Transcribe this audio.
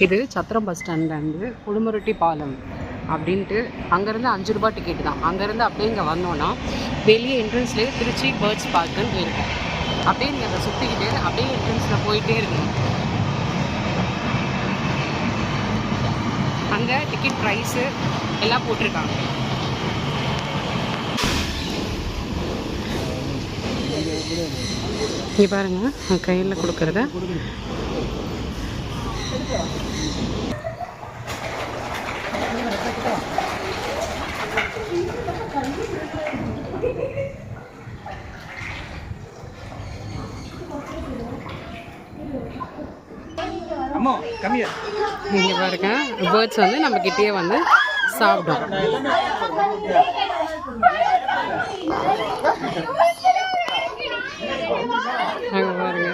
இது சத்திரம் பஸ் ஸ்டாண்ட்லேருந்து குடுமுருட்டி பாலம் அப்படின்ட்டு அங்கேருந்து 5 ரூபா டிக்கெட்டு தான். அங்கேருந்து அப்படியே இங்கே வந்தோன்னா வெளியே என்ட்ரன்ஸ்லேயே திருச்சி பேர்ட்ஸ் பார்க்குன்னு இருக்கும். அப்படியே நீங்கள் அதை சுற்றிக்கிட்டு அப்படியே என்ட்ரன்ஸில் போயிட்டே இருக்கணும். அங்கே டிக்கெட் ப்ரைஸு எல்லாம் போட்டிருக்காங்க. இங்கே பாருங்கள் கையில் கொடுக்குறத. இங்கே பாருங்க பேர்ட்ஸ் வந்து நம்ம கிட்டேயே வந்து சாப்பிடும். அங்கே பாருங்க.